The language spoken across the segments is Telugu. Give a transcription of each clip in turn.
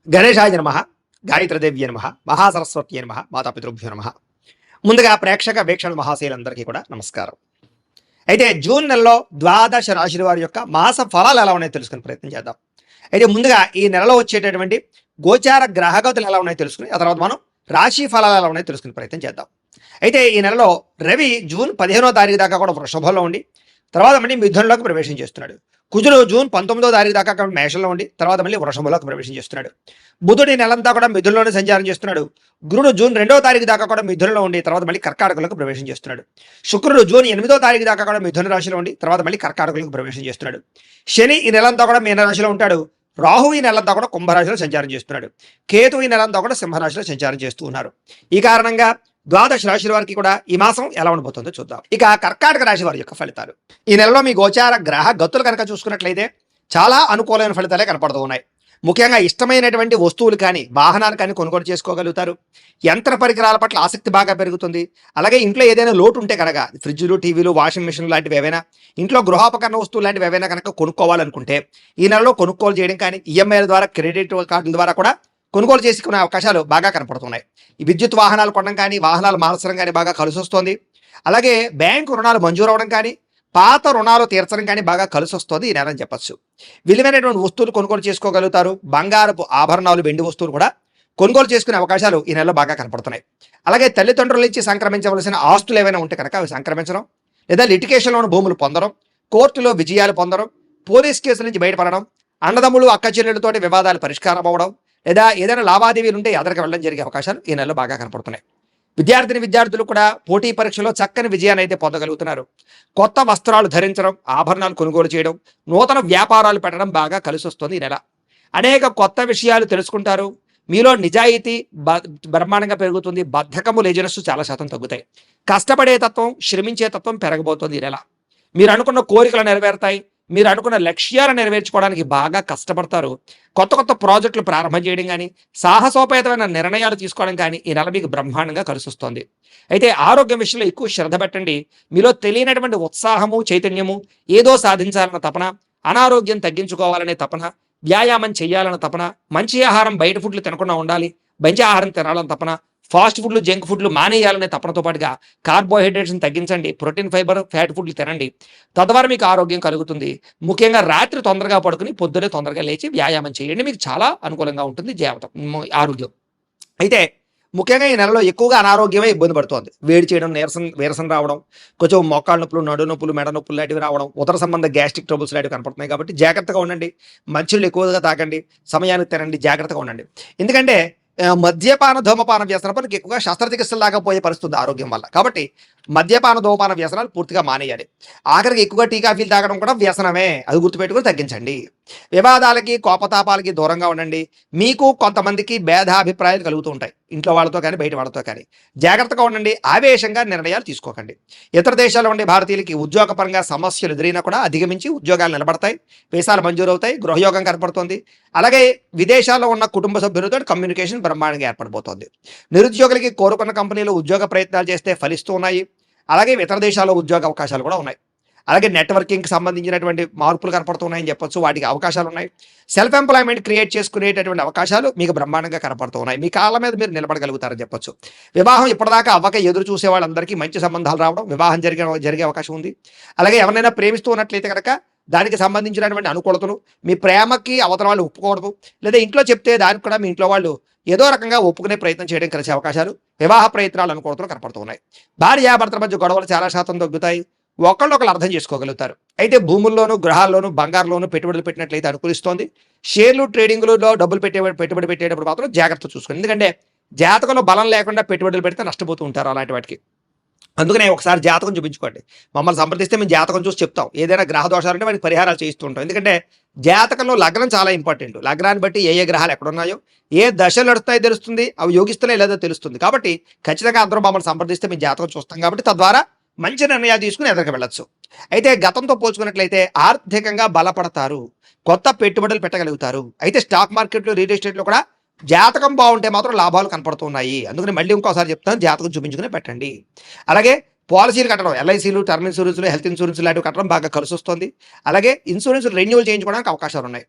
గణేశాయ నమః, గాయత్రీదేవ్యై నమః, మహాసరస్వత్యై నమః, మాతాపితృభ్యో నమః. ముందుగా ప్రేక్షక వీక్షణ మహాశయులందరికీ కూడా నమస్కారం. అయితే జూన్ నెలలో ద్వాదశ రాశుల వారి యొక్క మాస ఫలాలు ఎలా ఉన్నాయో తెలుసుకునే ప్రయత్నం చేద్దాం. అయితే ముందుగా ఈ నెలలో వచ్చేటటువంటి గోచార గ్రహగతులు ఎలా ఉన్నాయో తెలుసుకుని ఆ తర్వాత మనం రాశి ఫలాలు ఎలా ఉన్నాయో తెలుసుకునే ప్రయత్నం చేద్దాం. అయితే ఈ నెలలో రవి జూన్ 15వ తారీఖు దాకా కూడా వృషభంలో ఉండి తర్వాత మళ్ళీ మిథునంలోకి ప్రవేశం చేస్తున్నాడు. కుజుడు జూన్ 19వ తారీఖు దాకా మేషంలో ఉండి తర్వాత మళ్ళీ వృషభంలోకి ప్రవేశం చేస్తున్నాడు. బుధుడు ఈ నెలంతా కూడా మిథునంలోనే సంచారం చేస్తున్నాడు. గురుడు జూన్ 2వ తారీఖు దాకా కూడా మిథునంలో ఉండి తర్వాత మళ్ళీ కర్కాటకంలోకి ప్రవేశం చేస్తున్నాడు. శుక్రుడు జూన్ 8వ తారీఖు దాకా కూడా మిథున రాశిలో ఉండి తర్వాత మళ్ళీ కర్కాటకంలోకి ప్రవేశం చేస్తున్నాడు. శని ఈ నెలంతా కూడా మీన రాశిలో ఉంటాడు. రాహు ఈ నెలంతా కూడా కుంభరాశిలో సంచారం చేస్తున్నాడు. కేతు ఈ నెలంతా కూడా సింహరాశిలో సంచారం చేస్తూ ఉన్నారు. ఈ కారణంగా ద్వాదశ రాశుల వారికి కూడా ఈ మాసం ఎలా ఉండబోతుందో చూద్దాం. ఇక కర్కాటక రాశి వారి యొక్క ఫలితాలు. ఈ నెలలో మీ గోచార గ్రహ గతులు కనుక చూసుకున్నట్లయితే చాలా అనుకూలమైన ఫలితాలే కనపడుతూ ఉన్నాయి. ముఖ్యంగా ఇష్టమైనటువంటి వస్తువులు కానీ వాహనాలు కానీ కొనుగోలు చేసుకోగలుగుతారు. యంత్ర పరికరాల పట్ల ఆసక్తి బాగా పెరుగుతుంది. అలాగే ఇంట్లో ఏదైనా లోటు ఉంటే కనుక ఫ్రిడ్జ్లు, టీవీలు, వాషింగ్ మిషన్ లాంటివి ఏవైనా ఇంట్లో గృహోపకరణ వస్తువులు లాంటివి ఏవైనా కనుక కొనుక్కోవాలనుకుంటే ఈ నెలలో కొనుగోలు చేయడం కానీ ఈఎంఐల ద్వారా క్రెడిట్ కార్డుల ద్వారా కూడా కొనుగోలు చేసుకునే అవకాశాలు బాగా కనపడుతున్నాయి. ఈ విద్యుత్ వాహనాలు కొనడం కానీ వాహనాలు మార్చడం కానీ బాగా కలిసి వస్తుంది. అలాగే బ్యాంకు రుణాలు మంజూరు అవడం కానీ పాత రుణాలు తీర్చడం కానీ బాగా కలిసి వస్తుంది ఈ నెల అని చెప్పచ్చు. విలువైనటువంటి వస్తువులు కొనుగోలు చేసుకోగలుగుతారు. బంగారపు ఆభరణాలు, వెండి వస్తువులు కూడా కొనుగోలు చేసుకునే అవకాశాలు ఈ నెలలో బాగా కనపడుతున్నాయి. అలాగే తల్లిదండ్రుల నుంచి సంక్రమించవలసిన ఆస్తులు ఏవైనా ఉంటే కనుక అవి సంక్రమించడం, లేదా లిటికేషన్లోని భూములు పొందడం, కోర్టులో విజయాలు పొందడం, పోలీస్ కేసుల నుంచి బయటపడడం, అన్నదమ్ములు అక్క చెల్లెలతోటి వివాదాలు పరిష్కారం అవ్వడం, లేదా ఏదైనా లావాదేవీలు ఉంటే ఎదరికి వెళ్ళడం జరిగే అవకాశాలు ఈ నెలలో బాగా కనపడుతున్నాయి. విద్యార్థులు కూడా పోటీ పరీక్షలో చక్కని విజయాన్ని అయితే పొందగలుగుతున్నారు. కొత్త వస్త్రాలు ధరించడం, ఆభరణాలు కొనుగోలు చేయడం, నూతన వ్యాపారాలు పెట్టడం బాగా కలిసి వస్తుంది ఈ నెల. అనేక కొత్త విషయాలు తెలుసుకుంటారు. మీలో నిజాయితీ బ్రహ్మాండంగా పెరుగుతుంది. బద్ధకము, లేజినెస్ చాలా శాతం తగ్గుతాయి. కష్టపడే తత్వం, శ్రమించే తత్వం పెరగబోతోంది ఈ నెల. మీరు అనుకున్న కోరికలు నెరవేరుతాయి. మీరు అనుకున్న లక్ష్యాలు నెరవేర్చుకోవడానికి బాగా కష్టపడతారు. కొత్త కొత్త ప్రాజెక్టులు ప్రారంభం చేయడం కానీ సాహసోపేతమైన నిర్ణయాలు తీసుకోవడం కానీ ఈ నెల మీకు బ్రహ్మాండంగా కలిసి వస్తుంది. అయితే ఆరోగ్యం విషయంలో ఎక్కువ శ్రద్ధ పెట్టండి. మీలో తెలియనటువంటి ఉత్సాహము, చైతన్యము, ఏదో సాధించాలన్న తపన, అనారోగ్యం తగ్గించుకోవాలనే తపన, వ్యాయామం చేయాలన్న తపన, మంచి ఆహారం బయట ఫుడ్లు తినకుండా ఉండాలి, మంచి ఆహారం తినాలని తపన, ఫాస్ట్ ఫుడ్లు, జంక్ ఫుడ్లు మానేయాలనే తపనతో పాటుగా కార్బోహైడ్రేట్స్ని తగ్గించండి, ప్రోటీన్, ఫైబర్, ఫ్యాట్ ఫుడ్లు తినండి. తద్వారా మీకు ఆరోగ్యం కలుగుతుంది. ముఖ్యంగా రాత్రి తొందరగా పడుకుని పొద్దునే తొందరగా లేచి వ్యాయామం చేయండి. మీకు చాలా అనుకూలంగా ఉంటుంది ఆరోగ్యం. అయితే ముఖ్యంగా ఈ నెలలో ఎక్కువగా అనారోగ్యమే ఇబ్బంది పడుతుంది. వేడి చేయడం, నీరసం రావడం, కొంచెం మోకాళ్ళ నొప్పులు, నడు నొప్పులు, మెడ నొప్పులు లాంటివి రావడం, ఉదర సంబంధ గ్యాస్ట్రిక్ ట్రబుల్స్ లాంటివి కనపడుతున్నాయి. కాబట్టి జాగ్రత్తగా ఉండండి. మంచినీళ్ళు ఎక్కువగా తాగండి, సమయానికి తినండి, జాగ్రత్తగా ఉండండి. ఎందుకంటే మద్యపాన ధూమపాన వ్యసనాలకు ఎక్కువగా శస్త్రచికిత్సలు లాగా పోయే పరిస్థితుంది ఆరోగ్యం వల్ల. కాబట్టి మద్యపాన ధూమపాన వ్యసనాలు పూర్తిగా మానేయాలి. ఆఖరికి ఎక్కువగా టీ కాఫీలు తాగడం కూడా వ్యసనమే, అది గుర్తుపెట్టుకుని తగ్గించండి. వివాదాలకి, కోపతాపాలకి దూరంగా ఉండండి. మీకు కొంతమందికి భేదాభిప్రాయాలు కలుగుతూ ఉంటాయి, ఇంట్లో వాళ్ళతో కానీ బయట వాళ్ళతో కానీ. జాగ్రత్తగా ఉండండి. ఆవేశంగా నిర్ణయాలు తీసుకోకండి. ఇతర దేశాల్లో ఉండే భారతీయులకి ఉద్యోగపరంగా సమస్యలు ఎదురైనా కూడా అధిగమించి ఉద్యోగాలు నిలబడతాయి, వీసాలు మంజూరు అవుతాయి, గృహయోగం కనపడుతుంది. అలాగే విదేశాల్లో ఉన్న కుటుంబ సభ్యులతో కమ్యూనికేషన్ బ్రహ్మాండంగా ఏర్పడిపోతుంది. నిరుద్యోగులకి కోరుకున్న కంపెనీలు ఉద్యోగ ప్రయత్నాలు చేస్తే ఫలిస్తూ ఉన్నాయి. అలాగే ఇతర దేశాల్లో ఉద్యోగ అవకాశాలు కూడా ఉన్నాయి. అలాగే నెట్వర్కింగ్కి సంబంధించినటువంటి మార్పులు కనపడుతున్నాయని చెప్పొచ్చు, వాటికి అవకాశాలు ఉన్నాయి. సెల్ఫ్ ఎంప్లాయ్మెంట్ క్రియేట్ చేసుకునేటటువంటి అవకాశాలు మీకు బ్రహ్మాండంగా కనపడుతున్నాయి. మీ కాళ్ళ మీద మీరు నిలబడగలుగుతారని చెప్పొచ్చు. వివాహం ఇప్పటిదాకా అవ్వక ఎదురు చూసే వాళ్ళందరికీ మంచి సంబంధాలు రావడం, వివాహం జరిగే అవకాశం ఉంది. అలాగే ఎవరైనా ప్రేమిస్తూ ఉన్నట్లయితే కనుక దానికి సంబంధించినటువంటి అనుకూలతలు, మీ ప్రేమకి అవతల వాళ్ళు ఒప్పుకోవడం, లేదా ఇంట్లో చెప్తే దానికి కూడా మీ ఇంట్లో వాళ్ళు ఏదో రకంగా ఒప్పుకునే ప్రయత్నం చేయడం కలిసే అవకాశాలు, వివాహ ప్రయత్నాలు, అనుకూలతలు కనపడుతున్నాయి. భార్యాభర్తల మధ్య గొడవలు చాలా శాతం తగ్గుతాయి. ఒకళ్ళొకళ్ళు అర్థం చేసుకోగలుగుతారు. అయితే భూముల్లోనూ, గృహాల్లోనూ, బంగారులోనూ పెట్టుబడులు పెట్టినట్లయితే అనుకూలిస్తోంది. షేర్లు, ట్రేడింగ్లలో డబ్బులు పెట్టుబడి పెట్టేటప్పుడు మాత్రం జాగ్రత్త చూసుకోండి. ఎందుకంటే జాతకంలో బలం లేకుండా పెట్టుబడులు పెడితే నష్టపోతూ ఉంటారు అలాంటి వాటికి. అందుకనే ఒకసారి జాతకం చూపించుకోండి. మమ్మల్ని సంప్రదిస్తే మేము జాతకం చూసి చెప్తాం. ఏదైనా గ్రహ దోషాలు ఉంటే వాటికి పరిహారాలు చేస్తూ ఉంటాం. ఎందుకంటే జాతకంలో లగ్నం చాలా ఇంపార్టెంట్. లగ్నాన్ని బట్టి ఏ గ్రహాలు ఎక్కడున్నాయో, ఏ దశలు నడుస్తాయో తెలుస్తుంది, అవి యోగిస్తున్నాయో లేదో తెలుస్తుంది. కాబట్టి ఖచ్చితంగా అందరూ మమ్మల్ని సంప్రదిస్తే మేము జాతకం చూస్తాం. కాబట్టి తద్వారా మంచి నిర్ణయాలు తీసుకుని ఎదురుకు వెళ్ళొచ్చు. అయితే గతంతో పోల్చుకున్నట్లయితే ఆర్థికంగా బలపడతారు, కొత్త పెట్టుబడులు పెట్టగలుగుతారు. అయితే స్టాక్ మార్కెట్లో, రియల్ ఎస్టేట్లో కూడా జాతకం బాగుంటే మాత్రం లాభాలు కనపడుతున్నాయి. అందుకని మళ్ళీ ఇంకోసారి చెప్తాను, జాతకం చూపించుకుని పెట్టండి. అలాగే పాలసీలు కట్టడం, ఎల్ఐసీలు, టర్మ్ ఇన్సూరెన్స్లు, హెల్త్ ఇన్సూరెన్స్ లాంటివి కట్టడం బాగా కలిసి వస్తుంది. అలాగే ఇన్సూరెన్స్ రెన్యూవల్ చేయించుకోవడానికి అవకాశాలు ఉన్నాయి.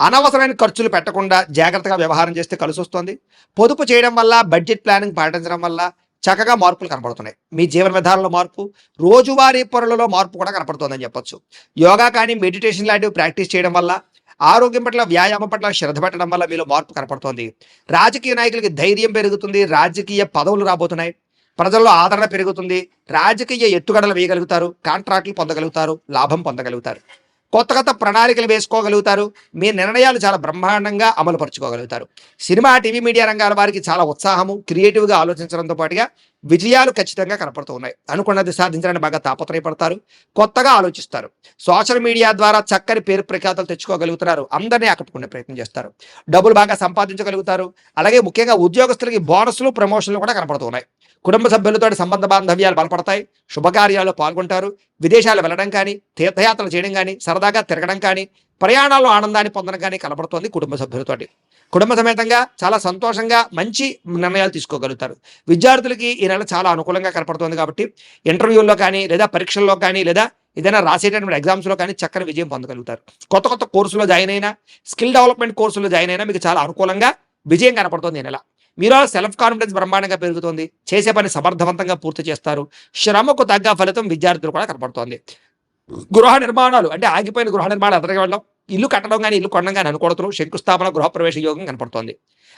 అనవసరమైన ఖర్చులు పెట్టకుండా జాగ్రత్తగా వ్యవహారం చేస్తే కలిసి వస్తుంది. పొదుపు చేయడం వల్ల, బడ్జెట్ ప్లానింగ్ పాటించడం వల్ల చక్కగా మార్పులు కనపడుతున్నాయి. మీ జీవన విధానంలో మార్పు, రోజువారీ పనులలో మార్పు కూడా కనపడుతుందని చెప్పొచ్చు. యోగా కానీ, మెడిటేషన్ లాంటివి ప్రాక్టీస్ చేయడం వల్ల, ఆరోగ్యం పట్ల, వ్యాయామం పట్ల శ్రద్ధ పెట్టడం వల్ల మీలో మార్పు కనపడుతోంది. రాజకీయ నాయకులకి ధైర్యం పెరుగుతుంది. రాజకీయ పదవులు రాబోతున్నాయి. ప్రజల్లో ఆదరణ పెరుగుతుంది. రాజకీయ ఎత్తుగడలు వేయగలుగుతారు. కాంట్రాక్టులు పొందగలుగుతారు. లాభం పొందగలుగుతారు. కొత్త కొత్త ప్రణాళికలు వేసుకోగలుగుతారు. మీ నిర్ణయాలు చాలా బ్రహ్మాండంగా అమలుపరుచుకోగలుగుతారు. సినిమా, టీవీ, మీడియా రంగాల వారికి చాలా ఉత్సాహము, క్రియేటివ్గా ఆలోచించడంతో పాటుగా విజయాలు ఖచ్చితంగా కనపడుతూ ఉన్నాయి. అనుకున్నది సాధించడానికి బాగా తాపత్రయపడతారు. కొత్తగా ఆలోచిస్తారు. సోషల్ మీడియా ద్వారా చక్కని పేరు ప్రఖ్యాతలు తెచ్చుకోగలుగుతున్నారు. అందరినీ ఆకట్టుకునే ప్రయత్నం చేస్తారు. డబ్బులు బాగా సంపాదించగలుగుతారు. అలాగే ముఖ్యంగా ఉద్యోగస్తులకి బోనస్లు, ప్రమోషన్లు కూడా కనపడుతున్నాయి. కుటుంబ సభ్యులతో సంబంధ బాంధవ్యాలు బలపడతాయి. శుభకార్యాల్లో పాల్గొంటారు. విదేశాలు వెళ్ళడం కానీ, తీర్థయాత్రలు చేయడం కానీ, సరదాగా తిరగడం కానీ, ప్రయాణాల్లో ఆనందాన్ని పొందడం కానీ కనపడుతోంది. కుటుంబ సభ్యులతోటి కుటుంబ సమేతంగా చాలా సంతోషంగా మంచి నిర్ణయాలు తీసుకోగలుగుతారు. విద్యార్థులకి ఈ నెల చాలా అనుకూలంగా కనపడుతోంది కాబట్టి ఇంటర్వ్యూల్లో కానీ, లేదా పరీక్షల్లో కానీ, లేదా ఏదైనా రాసేటటువంటి ఎగ్జామ్స్లో కానీ చక్కని విజయం పొందగలుగుతారు. కొత్త కొత్త కోర్సులో జాయిన్ అయినా, స్కిల్ డెవలప్మెంట్ కోర్సులో జాయిన్ అయినా మీకు చాలా అనుకూలంగా విజయం కనపడుతోంది ఈ నెల. మీలో సెల్ఫ్ కాన్ఫిడెన్స్ బ్రహ్మాండంగా పెరుగుతుంది. చేసే పని సమర్థవంతంగా పూర్తి చేస్తారు. శ్రమకు తగ్గ ఫలితం విద్యార్థులు కూడా కనపడుతోంది. గృహ నిర్మాణాలు అంటే ఆగిపోయిన గృహ నిర్మాణాలు ఎదరికి వెళ్ళడం, ఇల్లు కట్టడం కానీ, ఇల్లు కొనడం కానీ అనుకూడతలు, శంకుస్థాపన, గృహప్రవేశ యోగం కనపడుతోంది.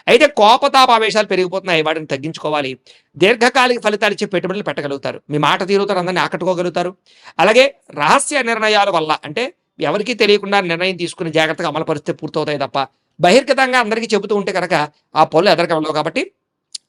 అయితే కోపతాపావేశాలు పెరిగిపోతున్నాయి. వాటిని తగ్గించుకోవాలి. దీర్ఘకాలిక ఫలితాలు ఇచ్చే పెట్టుబడులు పెట్టగలుగుతారు. మీ మాట తీరుతో అందరినీ ఆకట్టుకోగలుగుతారు. అలాగే రహస్య నిర్ణయాల వల్ల అంటే ఎవరికీ తెలియకుండా నిర్ణయం తీసుకుని జాగ్రత్తగా అమలు పరిస్థితి పూర్తవుతాయి తప్ప బహిర్గతంగా అందరికీ చెబుతూ ఉంటే కనుక ఆ పనులు ఎదరికి వెళ్ళవు. కాబట్టి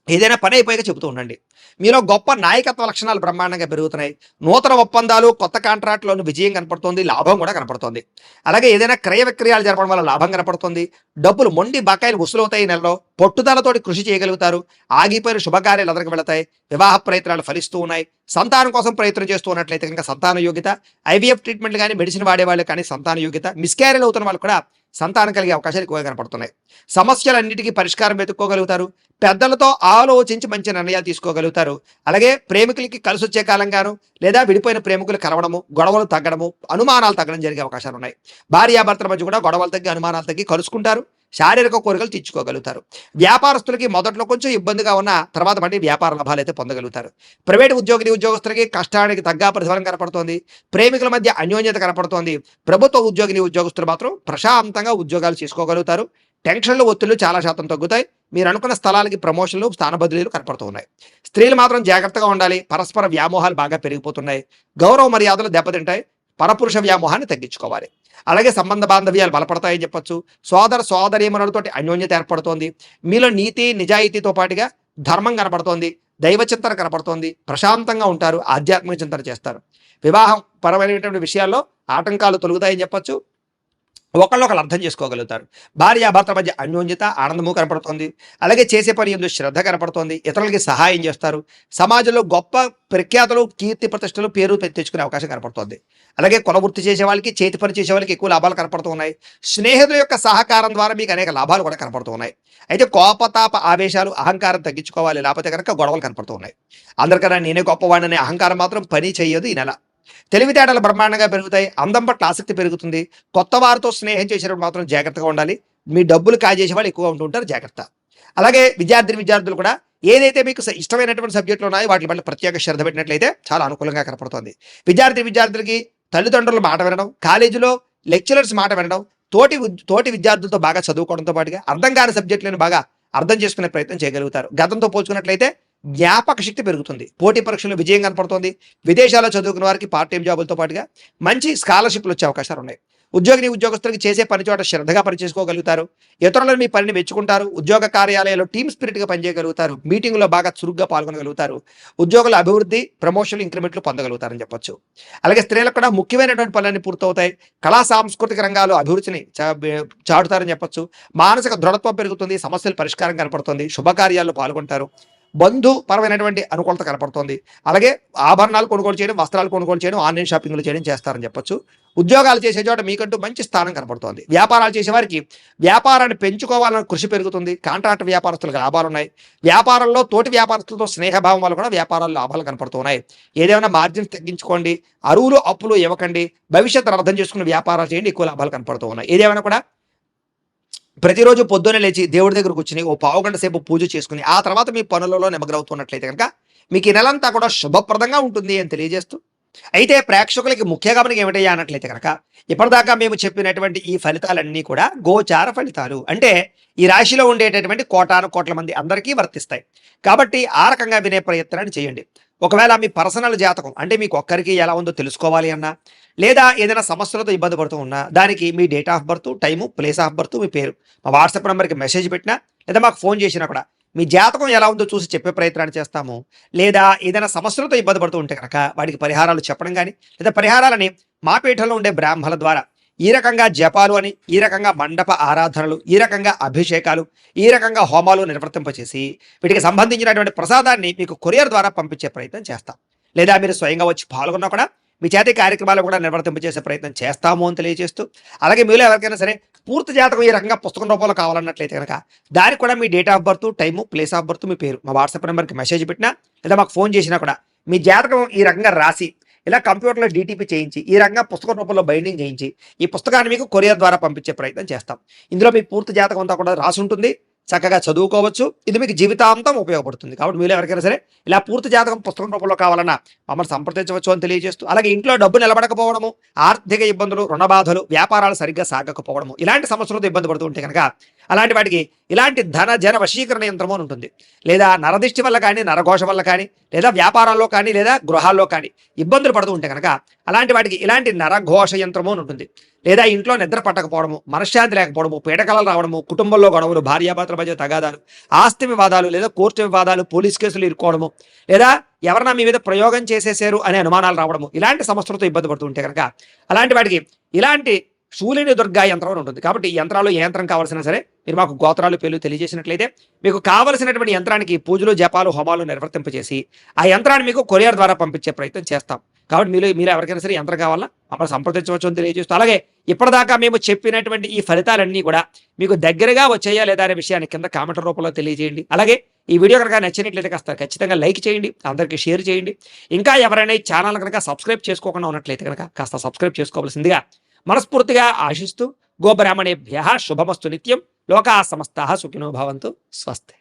ఏదైనా పని అయిపోయాక చెబుతూ ఉండండి. మీలో గొప్ప నాయకత్వ లక్షణాలు బ్రహ్మాండంగా పెరుగుతున్నాయి. నూతన ఒప్పందాలు, కొత్త కాంట్రాక్టులోని విజయం కనపడుతుంది. లాభం కూడా కనపడుతుంది. అలాగే ఏదైనా క్రయ విక్రయాలు జరపడం వల్ల లాభం కనపడుతుంది. డబ్బులు మొండి బకాయిలు వసూలవుతాయి. నెలలో పట్టుదలతోటి కృషి చేయగలుగుతారు. ఆగిపోయిన శుభకార్యాలు ఎదరికి వెళతాయి. వివాహ ప్రయత్నాలు ఫలిస్తూ ఉన్నాయి. సంతానం కోసం ప్రయత్నం చేస్తూ ఉన్నట్లయితే కనుక సంతాన యోగ్యత, ఐవీఎఫ్ ట్రీట్మెంట్లు కానీ, మెడిసిన్ వాడేవాళ్ళు కానీ సంతాన యోగ్యత, మిస్క్యారేజ్ అవుతున్న వాళ్ళు కూడా సంతానం కలిగే అవకాశాలు ఎక్కువగా కనపడుతున్నాయి. సమస్యలన్నిటికీ పరిష్కారం వెతుక్కోగలుగుతారు. పెద్దలతో ఆలోచించి మంచి నిర్ణయాలు తీసుకోగలుగుతారు. అలాగే ప్రేమికులకి కలిసి వచ్చే కాలంగాను, లేదా విడిపోయిన ప్రేమికులు కలవడము, గొడవలు తగ్గడము, అనుమానాలు తగ్గడం జరిగే అవకాశాలు ఉన్నాయి. భార్యాభర్తల మధ్య కూడా గొడవలు తగ్గి, అనుమానాలు తగ్గి కలుసుకుంటారు. శారీరక కోరికలు తీర్చుకోగలుగుతారు. వ్యాపారస్తులకి మొదట్లో కొంచెం ఇబ్బందిగా ఉన్న తర్వాత మళ్ళీ వ్యాపార లాభాలు అయితే పొందగలుగుతారు. ప్రైవేట్ ఉద్యోగులకి కష్టానికి తగ్గ ప్రతిఫలం కనపడుతోంది. ప్రేమికుల మధ్య అన్యోన్యత కనపడుతోంది. ప్రభుత్వ ఉద్యోగస్తులు మాత్రం ప్రశాంతంగా ఉద్యోగాలు చేసుకోగలుగుతారు. టెన్షన్లు, ఒత్తిళ్లు చాలా శాతం తగ్గుతాయి. మీరు అనుకున్న స్థలాలకి ప్రమోషన్లు, స్థాన బదిలీలు కనపడుతూ ఉన్నాయి. స్త్రీలు మాత్రం జాగ్రత్తగా ఉండాలి. పరస్పర వ్యామోహాలు బాగా పెరిగిపోతున్నాయి. గౌరవ మర్యాదలు దెబ్బతింటాయి. పరపురుష వ్యామోహాన్ని తగ్గించుకోవాలి. అలాగే సంబంధ బాంధవ్యాలు బలపడతాయని చెప్పొచ్చు. సోదర సోదరీమణులతోటి అన్యోన్యత ఏర్పడుతోంది. మీలో నీతి, నిజాయితీతో పాటుగా ధర్మం కనపడుతోంది. దైవ చింతన కనపడుతోంది. ప్రశాంతంగా ఉంటారు. ఆధ్యాత్మిక చింతన చేస్తారు. వివాహం పరమైనటువంటి విషయాల్లో ఆటంకాలు తొలుగుతాయని చెప్పొచ్చు. ఒకళ్ళొకళ్ళు అర్థం చేసుకోగలుగుతారు. భార్యాభర్తల మధ్య అన్యోన్యత, ఆనందము కనపడుతుంది. అలాగే చేసే పని ఎందు శ్రద్ధ కనపడుతోంది. ఇతరులకి సహాయం చేస్తారు. సమాజంలో గొప్ప ప్రఖ్యాతలు, కీర్తి ప్రతిష్టలు, పేరు తెచ్చుకునే అవకాశం కనపడుతుంది. అలాగే కుల వృత్తి చేసే వాళ్ళకి, చేతి పని చేసే వాళ్ళకి ఎక్కువ లాభాలు కనపడుతూ ఉన్నాయి. స్నేహితుల యొక్క సహకారం ద్వారా మీకు అనేక లాభాలు కూడా కనపడుతూ ఉన్నాయి. అయితే కోపతాప ఆవేశాలు, అహంకారం తగ్గించుకోవాలి. లేకపోతే కనుక గొడవలు కనపడుతూ ఉన్నాయి. అందరికన్నా నేనే గొప్పవాడిని అహంకారం మాత్రం పని చేయదు ఈ నెల. తెలివితేటలు బ్రహ్మాండంగా పెరుగుతాయి. అందం పట్ల ఆసక్తి పెరుగుతుంది. కొత్త వారితో స్నేహం చేసేటప్పుడు మాత్రం జాగ్రత్తగా ఉండాలి. మీ డబ్బులు కాజేసే వాళ్ళు ఎక్కువ ఉంటుంటారు. జాగ్రత్త. అలాగే విద్యార్థులు కూడా ఏదైతే మీకు ఇష్టమైనటువంటి సబ్జెక్టులు ఉన్నాయో వాటి పట్ల ప్రత్యేక శ్రద్ధ పెట్టినట్లయితే చాలా అనుకూలంగా కనపడుతుంది. విద్యార్థులకి తల్లిదండ్రుల మాట వినడం, కాలేజీలో లెక్చరర్స్ మాట వినడం, తోటి విద్యార్థులతో బాగా చదువుకోవడంతో పాటుగా అర్థం కాని సబ్జెక్టులను బాగా అర్థం చేసుకునే ప్రయత్నం చేయగలుగుతారు. గతంతో పోల్చుకున్నట్లయితే జ్ఞాపక శక్తి పెరుగుతుంది. పోటీ పరీక్షల్లో విజయం కనపడుతుంది. విదేశాల్లో చదువుకున్న వారికి పార్ట్ టైం జాబులతో పాటుగా మంచి స్కాలర్షిప్లు వచ్చే అవకాశాలు ఉన్నాయి. ఉద్యోగస్తులకి చేసే పని చోట శ్రద్ధగా పనిచేసుకోగలుగుతారు. ఇతరులను మీ పనిని మెచ్చుకుంటారు. ఉద్యోగ కార్యాలయాల్లో టీమ్ స్పిరిట్గా పనిచేయగలుగుతారు. మీటింగ్లో బాగా చురుగ్గా పాల్గొనగలుగుతారు. ఉద్యోగుల అభివృద్ధి, ప్రమోషన్లు, ఇంక్రిమెంట్లు పొందగలుగుతారని చెప్పొచ్చు. అలాగే స్త్రీలకు కూడా ముఖ్యమైనటువంటి పనులన్నీ పూర్తవుతాయి. కళా సాంస్కృతిక రంగాలు అభివృద్ధిని చాటుతారని చెప్పొచ్చు. మానసిక దృఢత్వం పెరుగుతుంది. సమస్యల పరిష్కారం కనపడుతుంది. శుభకార్యాల్లో పాల్గొంటారు. బంధుపరమైనటువంటి అనుకూలత కనపడుతోంది. అలాగే ఆభరణాలు కొనుగోలు చేయడం, వస్త్రాలు కొనుగోలు చేయడం, ఆన్లైన్ షాపింగ్లు చేయడం చేస్తారని చెప్పొచ్చు. ఉద్యోగాలు చేసే చోట మీకంటూ మంచి స్థానం కనపడుతోంది. వ్యాపారాలు చేసే వారికి వ్యాపారాన్ని పెంచుకోవాలన్న కృషి పెరుగుతుంది. కాంట్రాక్ట్ వ్యాపారస్తులకు లాభాలు ఉన్నాయి. వ్యాపారంలో తోటి వ్యాపారస్తులతో స్నేహభావం వల్ల కూడా వ్యాపారాల్లో లాభాలు కనపడుతున్నాయి. ఏదైనా మార్జిన్స్ తగ్గించుకోండి. అరువులు, అప్పులు ఇవ్వకండి. భవిష్యత్తును అర్థం చేసుకుని వ్యాపారాలు చేయండి. ఎక్కువ లాభాలు కనపడుతూ ఉన్నాయి. ఏదేమైనా కూడా ప్రతిరోజు పొద్దున్నే లేచి దేవుడి దగ్గర కూర్చుని ఓ పావుగంట సేపు పూజ చేసుకుని ఆ తర్వాత మీ పనులలో నిమగ్నమవుతున్నట్లయితే కనుక మీకు ఈ నెలంతా కూడా శుభప్రదంగా ఉంటుంది అని తెలియజేస్తూ, అయితే ప్రేక్షకులకి ముఖ్య గమనిక ఏమిటయ్యా అన్నట్లయితే కనుక ఇప్పటిదాకా మేము చెప్పినటువంటి ఈ ఫలితాలన్నీ కూడా గోచార ఫలితాలు, అంటే ఈ రాశిలో ఉండేటటువంటి కోటాను కోట్ల మంది అందరికీ వర్తిస్తాయి. కాబట్టి ఆ రకంగా వినే ప్రయత్నాన్ని చేయండి. ఒకవేళ మీ పర్సనల్ జాతకం అంటే మీకు ఒక్కరికి ఎలా ఉందో తెలుసుకోవాలి అన్నా, లేదా ఏదైనా సమస్యలతో ఇబ్బంది పడుతూ ఉన్నా, దానికి మీ date of birth, time, place of birth, మీ పేరు మా వాట్సాప్ నెంబర్కి మెసేజ్ పెట్టినా, లేదా మాకు ఫోన్ చేసినా కూడా మీ జాతకం ఎలా ఉందో చూసి చెప్పే ప్రయత్నాన్ని చేస్తాము. లేదా ఏదైనా సమస్యలతో ఇబ్బంది పడుతూ ఉంటే కనుక వాటికి పరిహారాలు చెప్పడం కానీ, లేదా పరిహారాలని మా పీఠంలో ఉండే బ్రాహ్మణుల ద్వారా ఈ రకంగా జపాలు అని, ఈ రకంగా మండప ఆరాధనలు, ఈ రకంగా అభిషేకాలు, ఈ రకంగా హోమాలు నిర్వర్తింపచేసి వీటికి సంబంధించినటువంటి ప్రసాదాన్ని మీకు కొరియర్ ద్వారా పంపించే ప్రయత్నం చేస్తాం. లేదా మీరు స్వయంగా వచ్చి పాల్గొన్నా కూడా మీ చేతి కార్యక్రమాలు కూడా నిర్వర్తింపజేసే ప్రయత్నం చేస్తాము అని తెలియజేస్తూ, అలాగే మీలో ఎవరికైనా సరే పూర్తి జాతకం ఈ రకంగా పుస్తకం రూపంలో కావాలన్నట్లయితే కనుక దానికి కూడా మీ date of birth, time, place of birth, మీ పేరు మా వాట్సాప్ నెంబర్కి మెసేజ్ పెట్టినా, లేదా మాకు ఫోన్ చేసినా కూడా మీ జాతకం ఈ రకంగా రాసి ఇలా కంప్యూటర్లో డీటీపీ చేయించి ఈ రకంగా పుస్తకం రూపంలో బైండింగ్ చేయించి ఈ పుస్తకాన్ని మీకు కొరియర్ ద్వారా పంపించే ప్రయత్నం చేస్తాం. ఇందులో మీ పూర్తి జాతకం అంతా కూడా రాసి ఉంటుంది, చక్కగా చదువుకోవచ్చు. ఇది మీకు జీవితాంతం ఉపయోగపడుతుంది. కాబట్టి మీరు ఎవరికైనా సరే ఇలా పూర్తి జాతకం పుస్తకం రూపంలో కావాలన్నా మమ్మల్ని సంప్రదించవచ్చు అని తెలియజేస్తూ, అలాగే ఇంట్లో డబ్బు నిలబడకపోవడము, ఆర్థిక ఇబ్బందులు, రుణ బాధలు, వ్యాపారాలు సరిగ్గా సాగకపోవడము, ఇలాంటి సమస్యలతో ఇబ్బంది పడుతూ ఉంటే కనుక అలాంటి వాటికి ఇలాంటి ధన జన వశీకరణ యంత్రము అని ఉంటుంది. లేదా నరదిష్టి వల్ల కానీ, నరఘోష వల్ల కానీ, లేదా వ్యాపారాల్లో కానీ, లేదా గృహాల్లో కానీ ఇబ్బందులు పడుతూ ఉంటే కనుక అలాంటి వాటికి ఇలాంటి నరఘోష యంత్రము అని ఉంటుంది. లేదా ఇంట్లో నిద్ర పట్టకపోవడము, మనశ్శాంతి లేకపోవడము, పీడకలలు రావడము, కుటుంబంలో గొడవలు, భార్యాభర్తల మధ్య తగాదాలు, ఆస్తి వివాదాలు, లేదా కోర్టు వివాదాలు, పోలీస్ కేసులు ఇరుక్కోవడము, లేదా ఎవరన్నా మీ మీద ప్రయోగం చేసేసారు అనే అనుమానాలు రావడము, ఇలాంటి సమస్యలతో ఇబ్బంది పడుతూ ఉంటే కనుక అలాంటి వాటికి ఇలాంటి శూలిని దుర్గా యంత్రం అని ఉంటుంది. కాబట్టి ఈ యంత్రాలు ఏ యంత్రం కావాల్సినా సరే మీరు మాకు గోత్రాలు పేర్లు తెలియజేసినట్లయితే మీకు కావలసినటువంటి యంత్రానికి పూజలు, జపాలు, హోమాలు నిర్వర్తింపజేసి ఆ యంత్రాన్ని మీకు కొరియర్ ద్వారా పంపించే ప్రయత్నం చేస్తాం. కాబట్టి మీరు ఎవరికైనా సరే యంత్రం కావాలా మమ్మల్ని సంప్రదించవచ్చు అని తెలియజేస్తూ, అలాగే ఇప్పటిదాకా మేము చెప్పినటువంటి ఈ ఫలితాలన్నీ కూడా మీకు దగ్గరగా వచ్చాయా లేదా అనే విషయాన్ని కింద కామెంట్ రూపంలో తెలియజేయండి. అలాగే ఈ వీడియో కనుక నచ్చినట్లయితే కాస్త ఖచ్చితంగా లైక్ చేయండి, అందరికీ షేర్ చేయండి. ఇంకా ఎవరైనా ఈ ఛానల్ కనుక సబ్స్క్రైబ్ చేసుకోకుండా ఉన్నట్లయితే కనుక కాస్త సబ్స్క్రైబ్ చేసుకోవాల్సిందిగా మనస్ఫూర్తిగా ఆశిస్తూ, గోబ్రాహ్మణేభ్యః శుభమస్తు నిత్యం, లోకా సమస్తాః సుఖినో భవంతు, స్వస్తి.